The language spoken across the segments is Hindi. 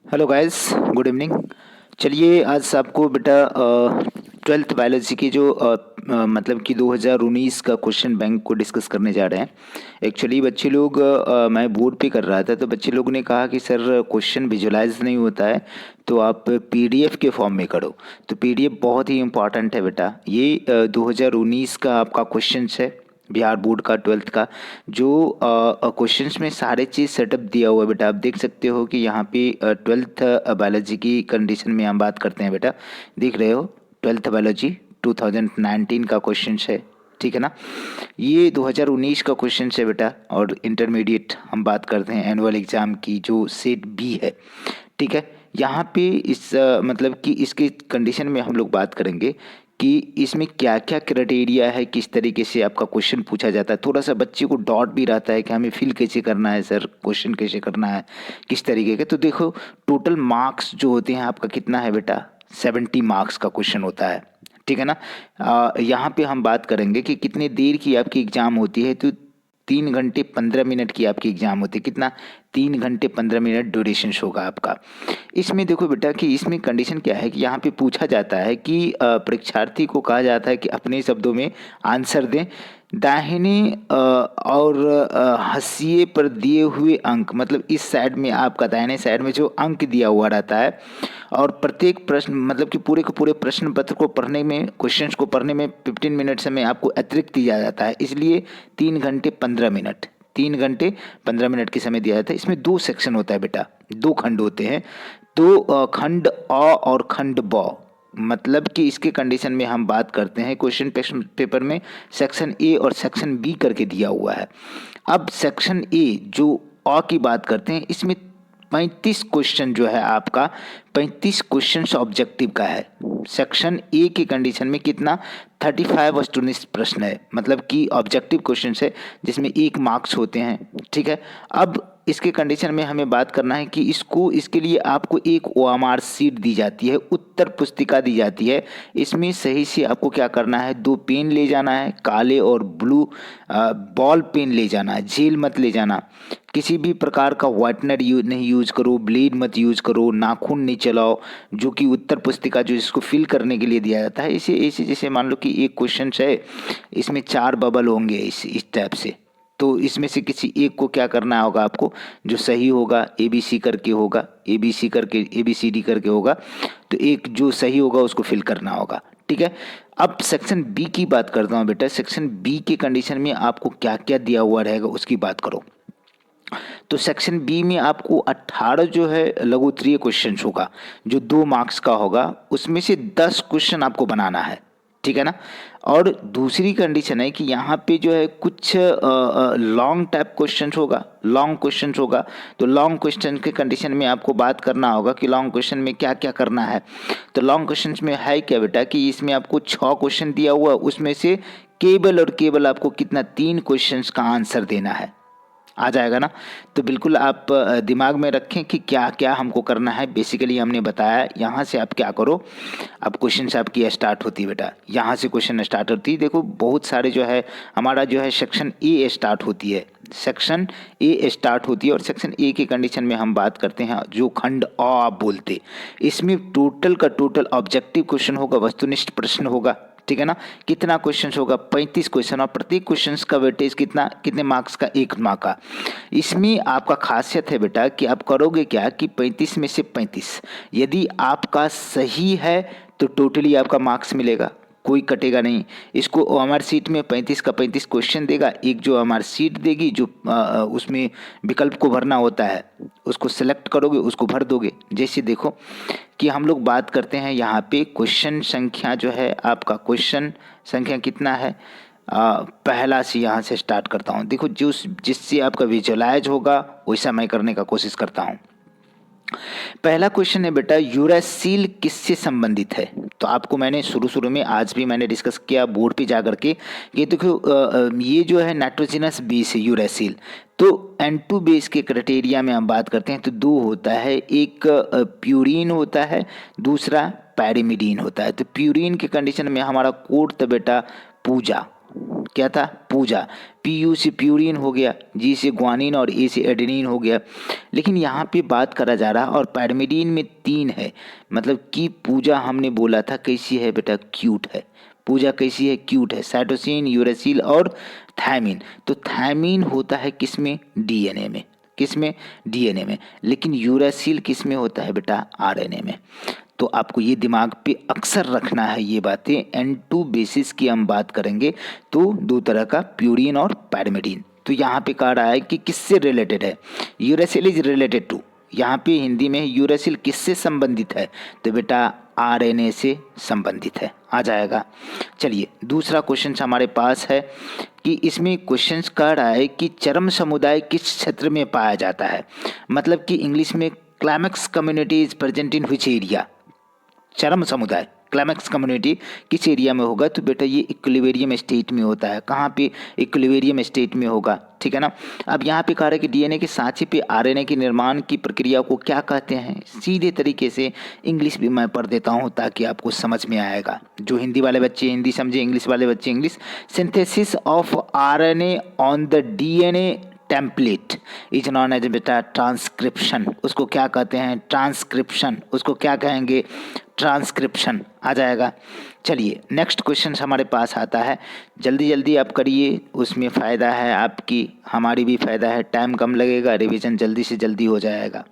Hello guys, good evening. चलिए आज आपको बेटा ट्वेल्थ बायोलॉजी की जो मतलब कि 2019 का क्वेश्चन बैंक को डिस्कस करने जा रहे हैं। एक्चुअली बच्चे लोग मैं बोर्ड पे कर रहा था तो बच्चे लोग ने कहा कि सर क्वेश्चन विजुलाइज नहीं होता है, तो आप पीडीएफ के फॉर्म में करो। तो पीडीएफ बहुत ही इम्पॉर्टेंट है बेटा। ये 2019 का आपका क्वेश्चन है, बिहार बोर्ड का ट्वेल्थ का। जो क्वेश्चंस में सारे चीज़ सेटअप दिया हुआ है बेटा। आप देख सकते हो कि यहाँ पे ट्वेल्थ बायोलॉजी की कंडीशन में हम बात करते हैं बेटा। देख रहे हो, ट्वेल्थ बायोलॉजी 2019 का क्वेश्चन है, ठीक है ना। ये 2019 का क्वेश्चन है बेटा। और इंटरमीडिएट हम बात करते हैं एनुअल एग्ज़ाम की जो सेट बी है, ठीक है। यहाँ पे इस मतलब कि इसके कंडीशन में हम लोग बात करेंगे कि इसमें क्या क्या क्राइटेरिया है, किस तरीके से आपका क्वेश्चन पूछा जाता है। थोड़ा सा बच्चे को डाउट भी रहता है कि हमें फिल कैसे करना है सर, क्वेश्चन कैसे करना है, किस तरीके के। तो देखो, टोटल मार्क्स जो होते हैं आपका कितना है बेटा, 70 मार्क्स का क्वेश्चन होता है, ठीक है ना। यहाँ पे हम बात करेंगे कि कितने देर की आपकी एग्ज़ाम होती है। तो 3 घंटे 15 मिनट की आपकी एग्ज़ाम होती है। कितना, 3 घंटे 15 मिनट ड्यूरेशन होगा आपका। इसमें देखो बेटा कि इसमें कंडीशन क्या है कि यहाँ पे पूछा जाता है कि परीक्षार्थी को कहा जाता है कि अपने शब्दों में आंसर दें। दाहिने और हाशिए पर दिए हुए अंक, मतलब इस साइड में आपका दाहिने साइड में जो अंक दिया हुआ रहता है, और प्रत्येक प्रश्न मतलब कि पूरे के पूरे प्रश्न पत्र को पढ़ने में, क्वेश्चंस को पढ़ने में 15 मिनट समय आपको अतिरिक्त दिया जाता है। इसलिए 3 घंटे 15 मिनट, 3 घंटे 15 मिनट के समय दिया जाता है। इसमें दो सेक्शन होता है बेटा, दो खंड होते हैं। तो खंड अ और खंड ब, मतलब कि इसके कंडीशन में हम बात करते हैं क्वेश्चन पेपर में सेक्शन ए और सेक्शन बी करके दिया हुआ है। अब सेक्शन ए जो अ की बात करते हैं, इसमें 35 क्वेश्चन जो है आपका, 35 क्वेश्चन ऑब्जेक्टिव का है। सेक्शन ए की कंडीशन में कितना, 35 वस्तुनिष्ठ प्रश्न है, मतलब कि ऑब्जेक्टिव क्वेश्चन है जिसमें 1 मार्क्स होते हैं, ठीक है। अब इसके कंडीशन में हमें बात करना है कि इसके लिए आपको एक ओएमआर शीट दी जाती है, उत्तर पुस्तिका दी जाती है। इसमें सही से आपको क्या करना है, 2 पेन ले जाना है, काले और ब्लू बॉल पेन ले जाना है, जेल मत ले जाना। किसी भी प्रकार का व्हाइटनर नहीं यूज करो, ब्लेड मत यूज करो, नाखून नहीं चलाओ। जो कि उत्तर पुस्तिका जो इसको फिल करने के लिए दिया जाता है, इसे ऐसे जैसे मान लो कि एक क्वेश्चन है, इसमें 4 बबल होंगे इस टाइप से। तो इसमें से किसी एक को क्या करना होगा आपको, जो सही होगा ए बी सी करके होगा, ए बी सी करके ए बी सी डी करके होगा, तो एक जो सही होगा उसको फिल करना होगा, ठीक है। अब सेक्शन बी की बात करता हूँ बेटा। सेक्शन बी के कंडीशन में आपको क्या क्या दिया हुआ रहेगा उसकी बात करो। तो सेक्शन बी में आपको 18 जो है लघु उत्तरीय क्वेश्चन होगा, जो 2 मार्क्स का होगा। उसमें से 10 क्वेश्चन आपको बनाना है, ठीक है ना। और दूसरी कंडीशन है कि यहाँ पे जो है कुछ लॉन्ग टाइप क्वेश्चन होगा, लॉन्ग क्वेश्चन होगा। तो लॉन्ग क्वेश्चन के कंडीशन में आपको बात करना होगा कि लॉन्ग क्वेश्चन में क्या क्या करना है। तो लॉन्ग क्वेश्चन में है क्या बेटा कि इसमें आपको 6 क्वेश्चन दिया हुआ, उसमें से केवल और केवल आपको कितना, 3 क्वेश्चन का आंसर देना है। आ जाएगा ना। तो बिल्कुल आप दिमाग में रखें कि क्या क्या हमको करना है। बेसिकली हमने बताया, यहाँ से आप क्या करो, अब क्वेश्चन से आपकी स्टार्ट होती है बेटा, यहाँ से क्वेश्चन स्टार्ट होती है। देखो बहुत सारे जो है हमारा जो है सेक्शन ए स्टार्ट होती है, सेक्शन ए स्टार्ट होती है। और सेक्शन ए के कंडीशन में हम बात करते हैं जो खंड अ आप बोलते, इसमें टोटल का टोटल ऑब्जेक्टिव क्वेश्चन होगा, वस्तुनिष्ठ प्रश्न होगा, ठीक है ना। कितना क्वेश्चन होगा, 35 क्वेश्चन, और प्रत्येक क्वेश्चन का वेटेज कितना, कितने मार्क्स का, 1 मार्क का। इसमें आपका खासियत है बेटा कि आप करोगे क्या कि 35 में से 35 यदि आपका सही है तो टोटली आपका मार्क्स मिलेगा, कोई कटेगा नहीं। इसको ओएमआर सीट में 35 का 35 क्वेश्चन देगा, एक जो ओएमआर सीट देगी जो उसमें विकल्प को भरना होता है, उसको सेलेक्ट करोगे, उसको भर दोगे। जैसे देखो कि हम लोग बात करते हैं यहाँ पे क्वेश्चन संख्या जो है आपका, क्वेश्चन संख्या कितना है, पहला से यहाँ से स्टार्ट करता हूँ। देखो जिससे आपका विजुअलाइज होगा वैसा मैं करने का कोशिश करता हूँ। पहला क्वेश्चन है बेटा, यूरासील किससे संबंधित है। तो आपको मैंने शुरू शुरू में आज भी मैंने डिस्कस किया बोर्ड पे जा करके, ये देखो ये जो है नाइट्रोजनस बेस है यूरासील। तो N2 बेस के क्राइटेरिया में हम बात करते हैं तो दो होता है, एक प्यूरिन होता है, दूसरा पैरिमिडीन होता है। तो प्यूरिन के कंडीशन में हमारा कोड था बेटा पूजा, क्या था? पूजा। पीयू से प्यूरिन हो गया, जी से ग्वानिन और ए से एडेनिन हो गया। लेकिन यहाँ पे बात करा जा रहा और पैरामिडीन में 3 है, मतलब कि पूजा हमने बोला था कैसी है बेटा? क्यूट है। पूजा कैसी है? क्यूट है। साइटोसिन, यूरेसिल और थायमिन। तो थायमिन होता है किसमें? डीएनए में। किसमें? डीएनए में। लेकिन यूरेसिल किस में होता है बेटा? आरएनए में। तो आपको ये दिमाग पे अक्सर रखना है ये बातें। N2 बेसिस की हम बात करेंगे तो 2 तरह का, प्यूरिन और पैरामिडीन। तो यहाँ पे कह रहा है कि किससे रिलेटेड है? यूरेसिल इज रिलेटेड टू, यहाँ पे हिंदी में यूरेसिल किससे संबंधित है? तो बेटा आरएनए से संबंधित है। आ जाएगा। चलिए दूसरा क्वेश्चन हमारे पास है कि इसमें क्वेश्चन कह रहा है कि चरम समुदाय किस क्षेत्र में पाया जाता है? मतलब कि इंग्लिश में climax community is present in which area? चरम समुदाय, क्लाइमैक्स कम्युनिटी किस एरिया में होगा? तो बेटा ये इक्विलिब्रियम स्टेट में होता है। कहाँ पे? इक्विलिब्रियम स्टेट में होगा। ठीक है ना। अब यहाँ पे कह रहा है कि डीएनए के साँचे पे आरएनए के निर्माण की प्रक्रिया को क्या कहते हैं? सीधे तरीके से इंग्लिश भी मैं पढ़ देता हूँ ताकि आपको समझ में आएगा। जो हिंदी वाले बच्चे हिंदी समझे, इंग्लिश वाले बच्चे English. Synthesis of RNA on the DNA template is known as बेटा ट्रांसक्रिप्शन। उसको क्या कहते हैं? ट्रांसक्रिप्शन। उसको क्या कहेंगे? ट्रांसक्रिप्शन। आ जाएगा। चलिए नेक्स्ट क्वेश्चन हमारे पास आता है, जल्दी जल्दी आप करिए, उसमें फ़ायदा है आपकी, हमारी भी फ़ायदा है, टाइम कम लगेगा, रिवीजन जल्दी से जल्दी हो जाएगा।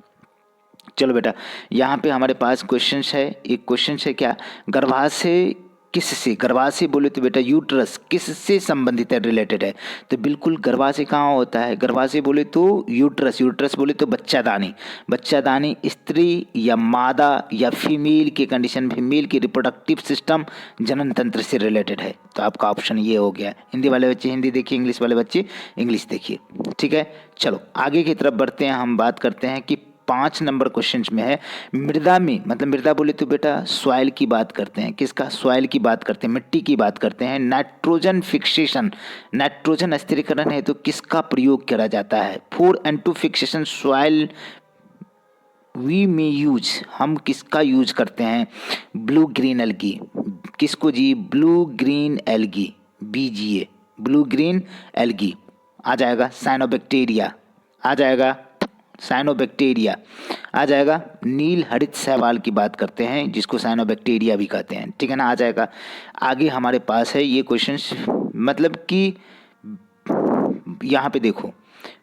चलो बेटा यहाँ पे हमारे पास क्वेश्चंस है। एक क्वेश्चन है क्या? गर्भाशय किससे? गर्भाशय बोले तो बेटा यूट्रस किससे संबंधित है? रिलेटेड है। तो बिल्कुल गर्भाशय कहाँ होता है? गर्भाशय बोले तो यूट्रस, यूट्रस बोले तो बच्चादानी। बच्चादानी स्त्री या मादा या फीमेल के कंडीशन, फीमेल की रिप्रोडक्टिव सिस्टम, जनन तंत्र से रिलेटेड है। तो आपका ऑप्शन ये हो गया। हिंदी वाले बच्चे हिंदी देखिए, इंग्लिश वाले बच्चे इंग्लिश देखिए। ठीक है। चलो आगे की तरफ बढ़ते हैं। हम बात करते हैं कि 5 नंबर क्वेश्चन में है मृदा में, मतलब मृदा बोले तो बेटा सॉइल की बात करते हैं। किसका? सॉइल की बात करते हैं, मिट्टी की बात करते हैं। नाइट्रोजन फिक्सेशन, नाइट्रोजन स्थिरीकरण है तो किसका प्रयोग करा जाता है? 4N2 फिक्सेशन सॉइल वी में यूज, हम किसका यूज करते हैं? Blue green algae. किसको जी? Blue green algae, BGA, blue green algae. आ जाएगा। साइनोबैक्टीरिया आ जाएगा, साइनोबैक्टीरिया आ जाएगा। नील हरित शैवाल की बात करते हैं जिसको साइनोबैक्टीरिया भी कहते हैं। ठीक है ना। आ जाएगा। आगे हमारे पास है ये क्वेश्चंस, मतलब कि यहाँ पे देखो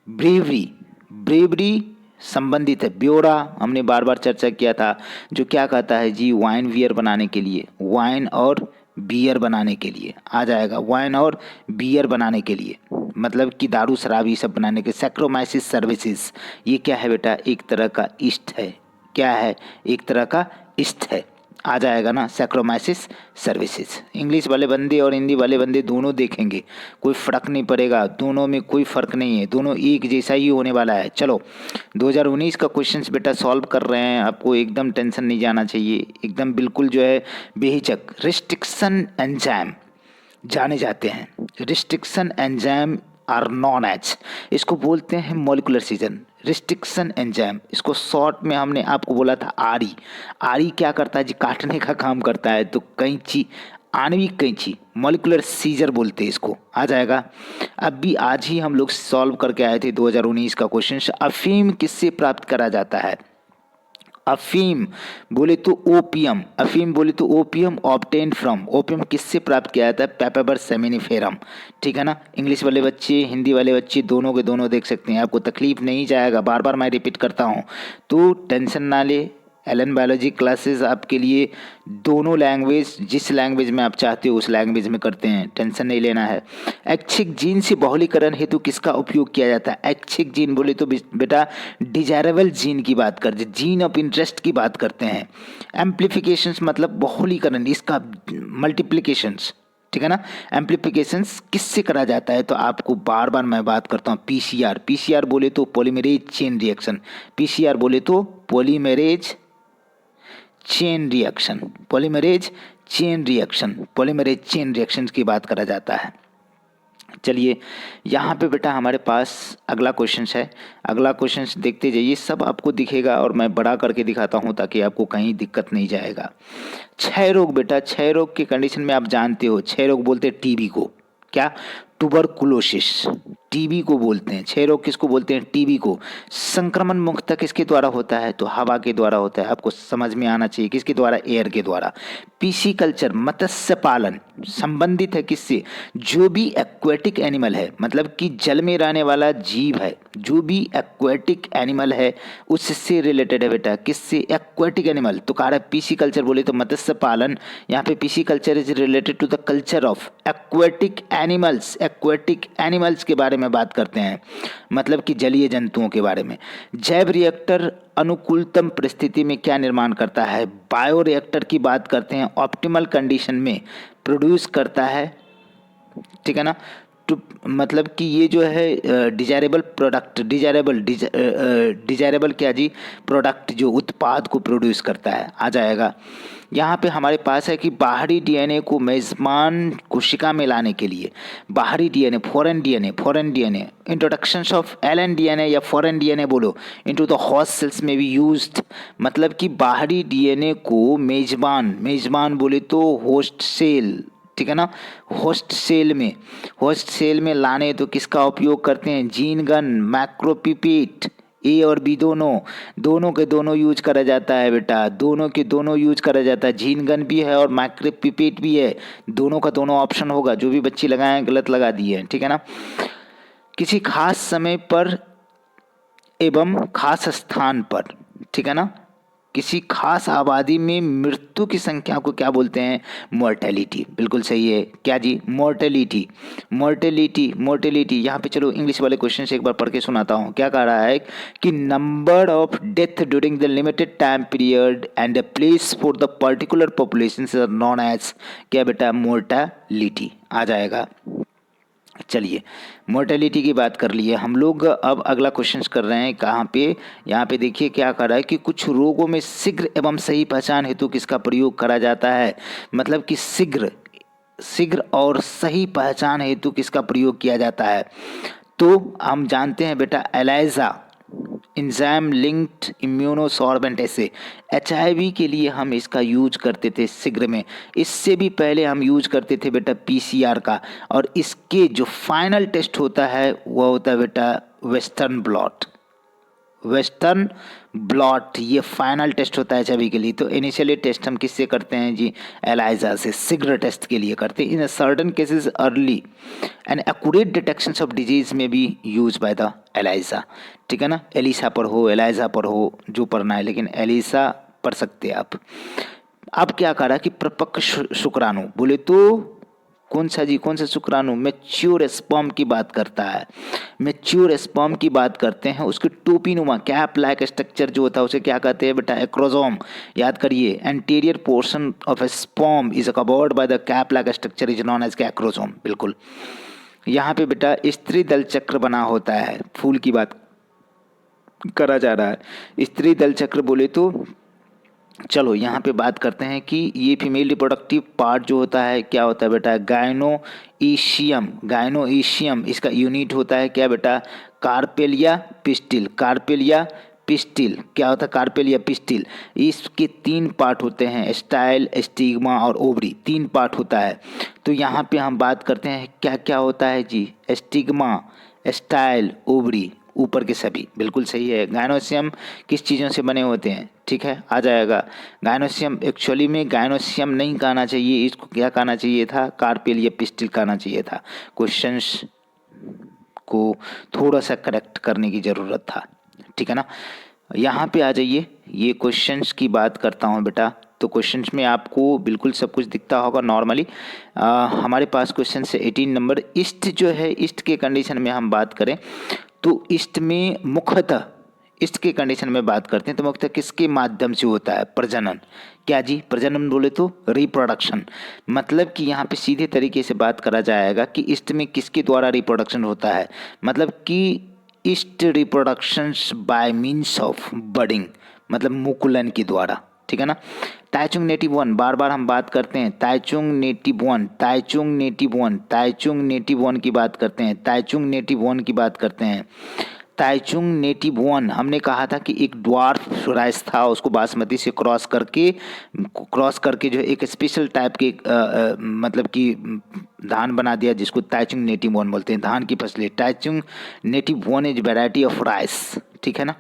ब्रेवरी, ब्रेवरी संबंधित है। ब्योरा हमने बार बार चर्चा किया था, जो क्या कहता है जी? वाइन बियर बनाने के लिए, वाइन और बियर बनाने के लिए। आ जाएगा। वाइन और बियर बनाने के लिए, मतलब कि दारू शराब ये सब बनाने के। सैक्रोमाइसिस सर्विसेज, ये क्या है बेटा? एक तरह का ईस्ट है। क्या है? एक तरह का ईस्ट है। आ जाएगा ना। सैक्रोमाइसिस सर्विसेज इंग्लिश वाले बंदे और हिंदी वाले बंदे दोनों देखेंगे, कोई फ़र्क नहीं पड़ेगा, दोनों में कोई फ़र्क नहीं है, दोनों एक जैसा ही होने वाला है। चलो 2019 का क्वेश्चंस बेटा सॉल्व कर रहे हैं, आपको एकदम टेंशन नहीं जाना चाहिए, एकदम बिल्कुल जो है बेहिचक। रिस्ट्रिक्शन एंजाइम जाने जाते हैं। Restriction enzyme are known as, इसको बोलते हैं मॉलिक्यूलर सीजन। रिस्ट्रिक्शन एंजाइम, इसको शॉर्ट में हमने आपको बोला था आरी। आरी क्या करता है जी? काटने का काम करता है। तो कैंची, आणविक कैंची, मॉलिक्यूलर सीजर बोलते हैं इसको। आ जाएगा। अब भी आज ही हम लोग सॉल्व करके आए थे 2019 का क्वेश्चन। अफीम किससे प्राप्त करा जाता है? अफीम बोले तो ओपियम, अफीम बोले तो ओपियम ऑब्टेन फ्रॉम, ओपियम किससे प्राप्त किया जाता है? पेपाबर सेमिनिफेरम। ठीक है ना। इंग्लिश वाले बच्चे हिंदी वाले बच्चे दोनों के दोनों देख सकते हैं, आपको तकलीफ नहीं जाएगा। बार बार मैं रिपीट करता हूँ तो टेंशन ना ले। एलन बायोलॉजी क्लासेस आपके लिए दोनों लैंग्वेज, जिस लैंग्वेज में आप चाहते हो उस लैंग्वेज में करते हैं, टेंशन नहीं लेना है। ऐच्छिक जीन से बहुलीकरण हेतु किसका उपयोग किया जाता है? ऐच्छिक जीन बोले तो बेटा डिजायरेबल जीन की बात करते हैं, जीन ऑफ इंटरेस्ट की बात करते हैं। एम्प्लीफिकेशंस मतलब बहुलीकरण, इसका मल्टीप्लिकेशंस। ठीक है ना। एम्प्लीफिकेशंस किससे करा जाता है? तो आपको बार बार मैं बात करता हूँ पीसीआर, पीसीआर बोले तो पॉलीमरेज चेन रिएक्शन, पीसीआर बोले तो polymerase chain reaction, polymerase chain reaction, polymerase chain reaction की बात करा जाता है। चलिए यहाँ पे बेटा हमारे पास अगला क्वेश्चन है। अगला क्वेश्चन देखते जाइए, सब आपको दिखेगा और मैं बड़ा करके दिखाता हूँ ताकि आपको कहीं दिक्कत नहीं जाएगा। क्षय रोग बेटा, क्षय रोग के कंडीशन में आप जानते हो, क्षय रोग बोलते हैं टीबी को। क्या? ट्यूबरकुलोसिस, टीबी को बोलते हैं। क्षय रोग किसको बोलते हैं? टीबी को। संक्रमण मुख्यतः किसके द्वारा होता है? तो हवा के द्वारा होता है। आपको समझ में आना चाहिए किसके द्वारा? एयर के द्वारा। पीसी कल्चर, मत्स्य पालन संबंधित है किससे? जो भी एक्वेटिक एनिमल है, मतलब कि जल में रहने वाला जीव है, जो भी एक्वेटिक एनिमल है उससे रिलेटेड है बेटा। किससे? Aquatic animal. तो कह रहा है पीसी कल्चर बोले तो मत्स्य पालन। यहाँ पे pisciculture is related to the culture of aquatic animals. Aquatic animals के बारे में बात करते हैं, मतलब कि जलीय जंतुओं के बारे में। जैव रिएक्टर अनुकूलतम परिस्थिति में क्या निर्माण करता है? बायो रिएक्टर की बात करते हैं, ऑप्टिमल कंडीशन में प्रोड्यूस करता है, ठीक है ना। तो मतलब कि ये जो है डिजायरेबल प्रोडक्ट, डिजायरेबल क्या जी? प्रोडक्ट, जो उत्पाद को प्रोड्यूस करता है, आ जाएगा। यहाँ पे हमारे पास है कि बाहरी डीएनए को मेजबान कोशिका में लाने के लिए, बाहरी DNA, foreign DNA, introduction of alien DNA या फॉरेन डीएनए बोलो इनटू द होस्ट सेल्स में भी यूज्ड। मतलब कि बाहरी डीएनए को मेजबान बोले तो होस्ट सेल, ठीक है ना, होस्ट सेल में लाने तो किसका उपयोग करते हैं? जीन गन, मैक्रोपिपेट, ए और बी दोनों के दोनों यूज करा जाता है बेटा, दोनों के दोनों यूज करा जाता है। जीन गन भी है और मैक्रोपिपेट भी है, दोनों का दोनों ऑप्शन होगा। जो भी बच्चे लगाए हैं गलत लगा दिए हैं, ठीक है ना। किसी खास समय पर एवं खास स्थान पर, ठीक है ना, किसी खास आबादी में मृत्यु की संख्या को क्या बोलते हैं? मोर्टेलिटी। बिल्कुल सही है। क्या जी? मोर्टेलिटी। यहाँ पे चलो इंग्लिश वाले क्वेश्चन से एक बार पढ़ के सुनाता हूँ। क्या कह रहा है कि number of death during the limited time period and the place for the particular population are known as, क्या बेटा? मोर्टेलिटी आ जाएगा। चलिए, मोर्टेलिटी की बात कर लिए हम लोग। अब अगला क्वेश्चन कर रहे हैं कहाँ पे? यहाँ पे देखिए क्या कर रहा है कि कुछ रोगों में शीघ्र एवं सही पहचान हेतु किसका प्रयोग करा जाता है? मतलब कि शीघ्र और सही पहचान हेतु किसका प्रयोग किया जाता है? तो हम जानते हैं बेटा एलाइजा, इंजाइम लिंक्ड इम्यूनोसॉर्बेंट। ऐसे HIV के लिए हम इसका यूज करते थे शीघ्र में। इससे भी पहले हम यूज करते थे बेटा PCR का, और इसके जो फाइनल टेस्ट होता है वह होता है बेटा वेस्टर्न ब्लॉट। ये फाइनल टेस्ट होता है HIV के लिए। तो इनिशियली टेस्ट हम किससे करते हैं जी? एलाइजा से, शीघ्र टेस्ट के लिए करते हैं। In certain cases early and accurate detection of disease में भी यूज बाय द एलाइजा, ठीक है ना। एलिसा पर हो, एलाइजा पर हो, जो पढ़ना है, लेकिन एलिसा पढ़ सकते हैं आप। अब क्या करा कि परिपक्व शुक्राणु बोले तो कौन सा जी? कौन सा शुक्राणु? मैच्योर स्पर्म की बात करता है। मैच्योर स्पर्म की बात करते हैं। उसके टोपीनुमा कैप लाइक स्ट्रक्चर जो होता है उसे क्या कहते हैं बेटा? एक्रोजोम। याद करिए, anterior portion of a sperm is covered by the cap like structure is known as acrosome. बिल्कुल। यहाँ पे बेटा स्त्री दल चक्र बना होता है, फूल की बात करा जा रहा है। स्त्री दल चक्र बोले तो चलो यहाँ पे बात करते हैं कि ये फीमेल रिप्रोडक्टिव पार्ट जो होता है क्या होता है बेटा? गायनोइशियम। इसका यूनिट होता है क्या बेटा? कार्पेलिया पिस्टिल। क्या होता है? कार्पेलिया पिस्टिल। इसके 3 पार्ट होते हैं, स्टाइल, स्टिग्मा और ओवरी, 3 पार्ट होता है। तो यहाँ पे हम बात करते हैं क्या क्या होता है जी? स्टिग्मा, स्टाइल, ओवरी, ऊपर के सभी। बिल्कुल सही है। गायनोसियम किस चीज़ों से बने होते हैं? ठीक है, आ जाएगा। गायनोसियम एक्चुअली में गायनोसियम नहीं कहना चाहिए, इसको क्या कहना चाहिए था? कार्पेलिया पिस्टिल कहना चाहिए था। क्वेश्चंस को थोड़ा सा करेक्ट करने की ज़रूरत था, ठीक है ना। यहाँ पे आ जाइए, ये क्वेश्चंस की बात करता हूँ बेटा। तो क्वेश्चंस में आपको बिल्कुल सब कुछ दिखता होगा नॉर्मली। हमारे पास क्वेश्चन से 18 नंबर ईस्ट जो है, ईस्ट के कंडीशन में हम बात करें तो ईस्ट में मुख्यतः, ईस्ट के कंडीशन में बात करते हैं तो मुख्यतः किसके माध्यम से होता है? प्रजनन। क्या जी? प्रजनन बोले तो रिप्रोडक्शन। मतलब कि यहाँ पे सीधे तरीके से बात करा जाएगा कि ईस्ट में किसके द्वारा रिप्रोडक्शन होता है? मतलब कि east reproductions bye means of budding, मतलब मुकुलन के द्वारा, ठीक है ना। ताइचुंग नेटिव वन, बार बार हम बात करते हैं ताइचुंग नेटिव वन की बात करते हैं, ताइचुंग नेटिव वन हमने कहा था कि एक ड्वार्फ राइस था, उसको बासमती से क्रॉस करके जो है एक स्पेशल टाइप के मतलब कि धान बना दिया, जिसको ताइचुंग नेटिव वन बोलते हैं। धान की फसलें Taichung native one is variety of rice, ठीक है ना।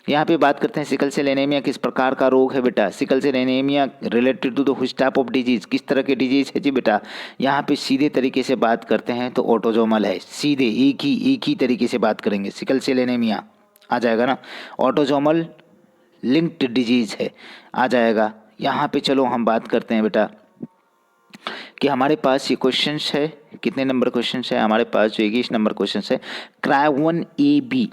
यहाँ पे बात करते हैं सिकल सेल एनीमिया किस प्रकार का रोग है बेटा। Sickle cell anaemia related to the which type of disease, किस तरह के डिजीज है जी बेटा। यहाँ पे सीधे तरीके से बात करते हैं तो ऑटोजोमल है, सीधे एक ही तरीके से बात करेंगे। सिकल सेल एनीमिया आ जाएगा ना, ऑटोजोमल लिंक्ड डिजीज है, आ जाएगा। यहाँ पे चलो हम बात करते हैं बेटा कि हमारे पास ये क्वेश्चंस है, कितने नंबर क्वेश्चंस है हमारे पास, जो 21 नंबर क्वेश्चंस है। क्रायोन ए बी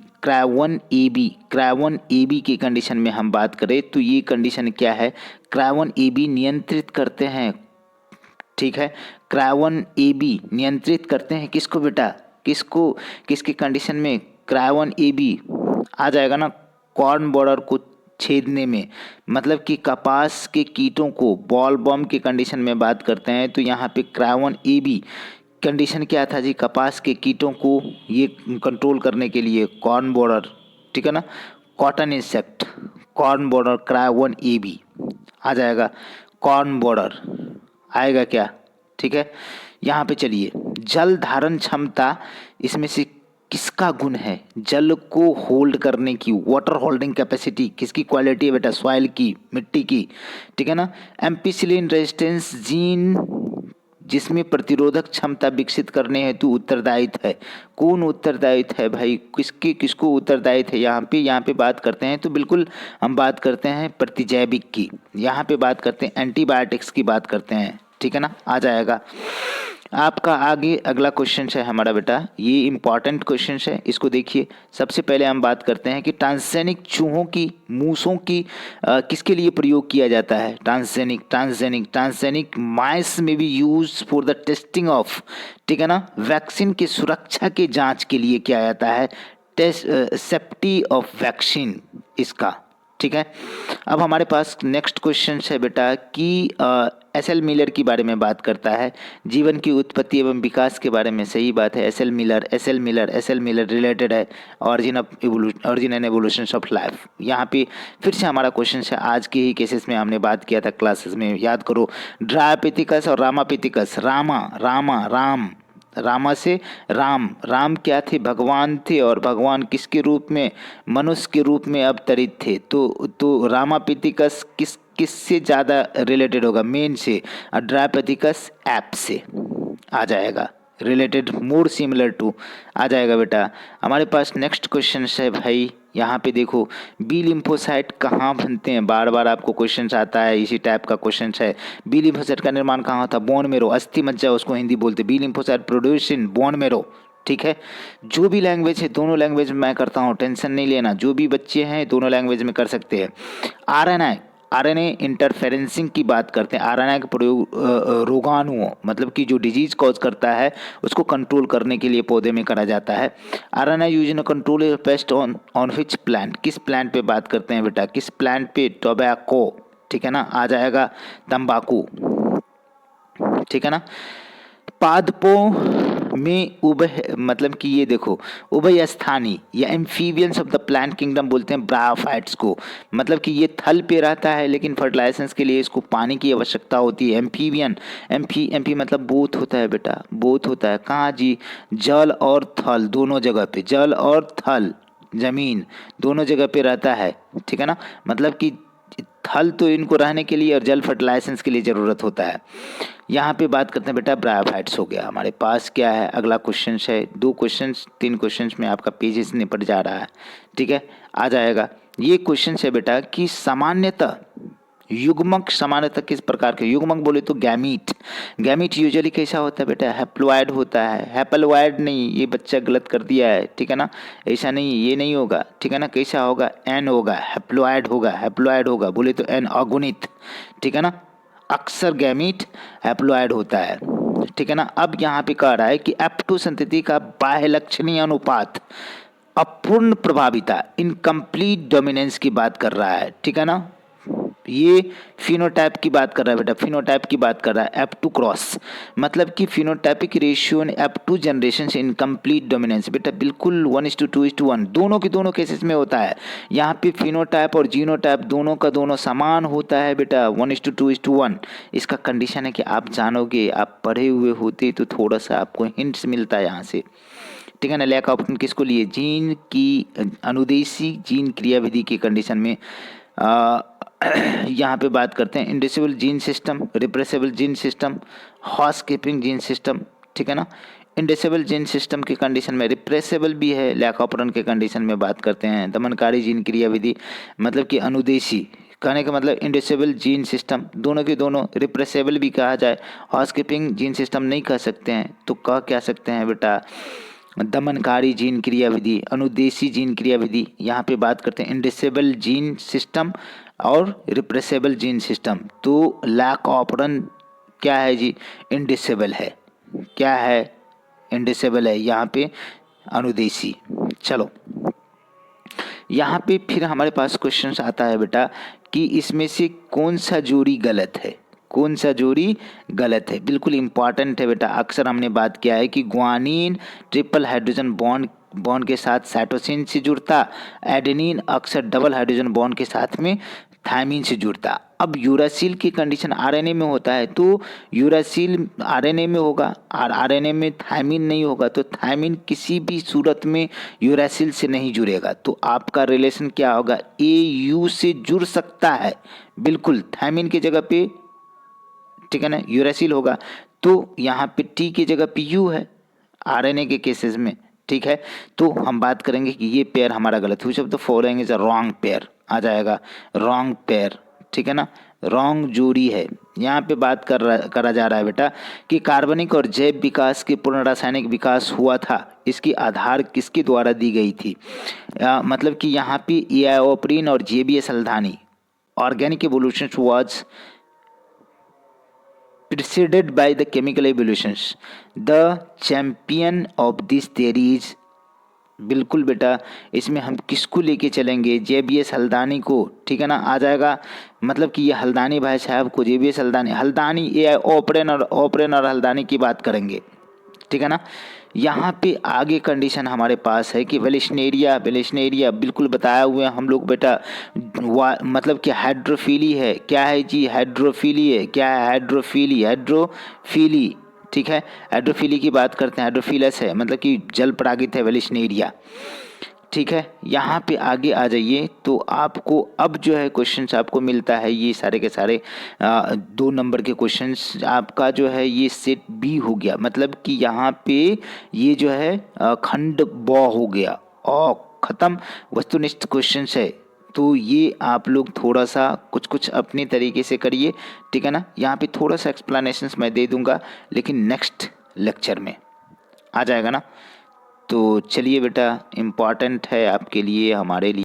की कंडीशन में हम बात करें तो ये कंडीशन क्या है, क्रायोन ए बी नियंत्रित करते हैं, ठीक है। क्रायोन ए बी नियंत्रित करते हैं किसको बेटा, किसको, किसकी कंडीशन में, क्रायोन ए बी आ जाएगा ना, कॉर्न बॉर्डर को छेदने में, मतलब कि कपास के कीटों को बॉल बम की कंडीशन में बात करते हैं तो यहाँ पे क्रायोन ए बी कंडीशन क्या था जी, कपास के कीटों को ये कंट्रोल करने के लिए कॉर्न बॉर्डर, ठीक है ना, cotton insect, corn border crayon A B आ जाएगा, कॉर्न बॉर्डर आएगा क्या, ठीक है। यहाँ पे चलिए, जल धारण क्षमता इसमें से किसका गुण है, जल को होल्ड करने की, वाटर होल्डिंग कैपेसिटी किसकी क्वालिटी है बेटा, सॉइल की, मिट्टी की, ठीक है ना। एम्पिसिलिन रेजिस्टेंस जीन जिसमें प्रतिरोधक क्षमता विकसित करने हेतु उत्तरदायित्व है, कौन उत्तरदायित्व है भाई, किसको उत्तरदायित्व है, यहाँ पे बात करते हैं तो बिल्कुल हम बात करते हैं प्रतिजैविक की, यहाँ पे बात करते हैं एंटीबायोटिक्स की बात करते हैं, ठीक है ना, आ जाएगा। आपका आगे अगला क्वेश्चन है हमारा बेटा, ये इंपॉर्टेंट क्वेश्चन है, इसको देखिए। सबसे पहले हम बात करते हैं कि ट्रांसजेनिक चूहों की, मूसों की किसके लिए प्रयोग किया जाता है, ट्रांसजेनिक माइस में भी use for the testing of, ठीक है ना, वैक्सीन की सुरक्षा के जांच के लिए किया जाता है, टेस्ट सेफ्टी ऑफ वैक्सीन इसका, ठीक है। अब हमारे पास नेक्स्ट क्वेश्चन है बेटा कि एस.एल. मिलर की बारे में बात करता है, जीवन की उत्पत्ति एवं विकास के बारे में, सही बात है। एस.एल. मिलर रिलेटेड है origin and evolution of life. यहाँ पे फिर से हमारा क्वेश्चन है, आज के ही केसेस में हमने बात किया था क्लासेस में, याद करो, ड्रायोपिथिकस और रामापिथिकस, रामा से राम क्या थे, भगवान थे, और भगवान किसके रूप में, मनुष्य के रूप में अवतरित थे। तो रामापिथिकस किससे ज़्यादा रिलेटेड होगा, मेन से, और ड्रायोपिथिकस ऐप से आ जाएगा, रिलेटेड मोर सिमिलर टू आ जाएगा बेटा। हमारे पास नेक्स्ट क्वेश्चन है भाई, यहाँ पे देखो, बी लिम्फोसाइट कहाँ बनते हैं, बार बार आपको क्वेश्चन आता है, इसी टाइप का क्वेश्चन है। बी लिम्फोसाइट का निर्माण कहाँ होता है, बोन मेरो, अस्थि मज्जा उसको हिंदी बोलते हैं। B lymphocyte produce in bone marrow, ठीक है। जो भी लैंग्वेज है, दोनों लैंग्वेज में मैं करता हूँ, टेंशन नहीं लेना, जो भी बच्चे हैं दोनों लैंग्वेज में कर सकते हैं। आरएनए इंटरफेरेंसिंग की बात करते हैं, आरएनए का प्रयोग रोगाणुओं, मतलब कि जो डिजीज कॉज करता है उसको कंट्रोल करने के लिए पौधे में करा जाता है। RNA use in control paste on which plant, किस प्लांट पे बात करते हैं बेटा, किस प्लांट पे, टोबैको, ठीक है ना, आ जाएगा तंबाकू, ठीक है ना। पादपों में मतलब कि ये देखो, उभय स्थानी या amphibians of the plant kingdom बोलते हैं ब्रायोफाइट्स को, मतलब कि ये थल पे रहता है लेकिन फर्टिलाइजेशन के लिए इसको पानी की आवश्यकता होती है। एम्फीबियन, एम्फी मतलब बोथ होता है बेटा, बोथ होता है, कहाँ जी, जल और थल दोनों जगह पे, जल और थल जमीन दोनों जगह पे रहता है, ठीक है ना, मतलब कि थल तो इनको रहने के लिए और जल फर्टिलाइजेशन के लिए ज़रूरत होता है। यहाँ पे बात करते हैं बेटा ब्रायोफाइट्स हो गया। हमारे पास क्या है, अगला क्वेश्चन है, 3 क्वेश्चन में आपका पेजेस निपट जा रहा है, ठीक है, आ जाएगा। ये क्वेश्चन है बेटा कि सामान्यतः युग्मक सामान्यतः किस प्रकार के, युग्मक बोले तो गैमीट यूजुअली कैसा होता है बेटा, हैप्लॉइड होता है, हैप्लॉइड नहीं, ये बच्चा गलत कर दिया है, ठीक है ना, ऐसा नहीं, ये नहीं होगा, ठीक है ना, कैसा होगा, एन होगा, हैप्लॉइड होगा बोले तो एन अगुणित, ठीक है ना, अक्सर गैमीट हैप्लॉइड होता है, ठीक है ना। अब यहाँ पे कह रहा है कि F2 संतति का बाह्य लक्षणीय अनुपात, अपूर्ण प्रभाविता, इनकम्प्लीट डोमिनेंस की बात कर रहा है, ठीक है ना। ये फिनोटाइप की बात कर रहा है बेटा, फिनोटाइप की बात कर रहा है। F2 क्रॉस मतलब कि phenotypic ratio in F2 generation से इनकम्प्लीट डोमिनेंस बेटा बिल्कुल 1:2:1 दोनों के दोनों केसेस में होता है। यहाँ पे फिनोटाइप और जीनोटाइप दोनों का दोनों समान होता है बेटा 1:2:1। इसका कंडीशन है कि आप जानोगे, आप पढ़े हुए होते तो थोड़ा सा आपको हिंट्स मिलता है यहाँ से, ठीक है ना। लैक ऑप्शन किसको लिए, जीन की अनुदेशी जीन क्रियाविधि की कंडीशन में यहाँ पे बात करते हैं inducible gene system, repressible gene system, housekeeping gene system, ठीक है ना। इंडिसेबल जीन सिस्टम की कंडीशन में रिप्रेसेबल भी है, लैक ऑपरेंट के कंडीशन में बात करते हैं दमनकारी जीन क्रियाविधि मतलब कि अनुदेशी, कहने का मतलब इंडिसेबल जीन सिस्टम दोनों के दोनों, रिप्रेसेबल भी कहा जाए, हाउसकीपिंग जीन सिस्टम नहीं कह सकते हैं तो कह क्या सकते हैं बेटा दमनकारी जीन क्रियाविधि, अनुदेशी जीन क्रियाविधि। यहाँ पे बात करते हैं इंडिसेबल जीन सिस्टम और रिप्रेसेबल जीन सिस्टम। तो लैक ऑपरेंट क्या है जी, इंडिसेबल है, क्या है इंडिसेबल है यहाँ पे अनुदेशी। चलो यहाँ पे फिर हमारे पास क्वेश्चन आता है बेटा कि इसमें से कौन सा जोड़ी गलत है, कौन सा जोड़ी गलत है, बिल्कुल इंपॉर्टेंट है बेटा। अक्सर हमने बात किया है कि ग्वानिन ट्रिपल हाइड्रोजन बॉन्ड के साथ साइटोसिन से जुड़ता, एडेनिन अक्सर डबल हाइड्रोजन बॉन्ड के साथ में थायमिन से जुड़ता। अब यूरासिल की कंडीशन आरएनए में होता है तो यूरासिल आरएनए में होगा और आरएनए में थायमिन नहीं होगा, तो थायमिन किसी भी सूरत में यूरासिल से नहीं जुड़ेगा। तो आपका रिलेशन क्या होगा, ए यू से जुड़ सकता है बिल्कुल थायमिन की जगह पे, ठीक है ना, यूरासिल होगा। तो यहाँ पे टी की जगह पे यू है आरएनए के केसेस में, ठीक है। तो हम बात करेंगे कि ये पेयर हमारा गलत हुआ, शब्द following is a wrong pair आ जाएगा, रॉन्ग पेयर, ठीक है ना, रॉन्ग जोड़ी है। यहाँ पे बात करा जा रहा है बेटा कि कार्बनिक और जैव विकास के पूर्ण रासायनिक विकास हुआ था, इसकी आधार किसके द्वारा दी गई थी। मतलब कि यहाँ पे इओप्रिन और JBS Haldwani organic evolution was preceded by the chemical evolutions. The champion of this theory is, बिल्कुल बेटा इसमें हम किसको लेके चलेंगे, जेबीएस हल्द्वानी को, ठीक है ना, आ जाएगा। मतलब कि ये हल्द्वानी भाई साहब को, जेबीएस हल्द्वानी ये ओपरेन और हल्द्वानी की बात करेंगे, ठीक है ना। यहाँ पे आगे कंडीशन हमारे पास है कि वेलिशनेरिया बिल्कुल बताया हुए हम लोग बेटा, मतलब कि हाइड्रोफिली है, क्या है जी, हाइड्रोफिली है, क्या है हाइड्रोफिली, ठीक है। हाइड्रोफिली की बात करते हैं, हाइड्रोफिलस है मतलब कि जल परागित है वेलिशनेरिया, ठीक है। यहाँ पे आगे आ जाइए तो आपको अब जो है क्वेश्चंस आपको मिलता है ये सारे के सारे 2 नंबर के क्वेश्चंस, आपका जो है ये सेट बी हो गया, मतलब कि यहाँ पे ये जो है खंड ब हो गया और ख़त्म, वस्तुनिष्ठ क्वेश्चंस है। तो ये आप लोग थोड़ा सा कुछ अपने तरीके से करिए, ठीक है ना। यहाँ पे थोड़ा सा एक्सप्लेनेशंस मैं दे दूंगा लेकिन नेक्स्ट लेक्चर में आ जाएगा ना। तो चलिए बेटा, इम्पॉर्टेंट है आपके लिए, हमारे लिए।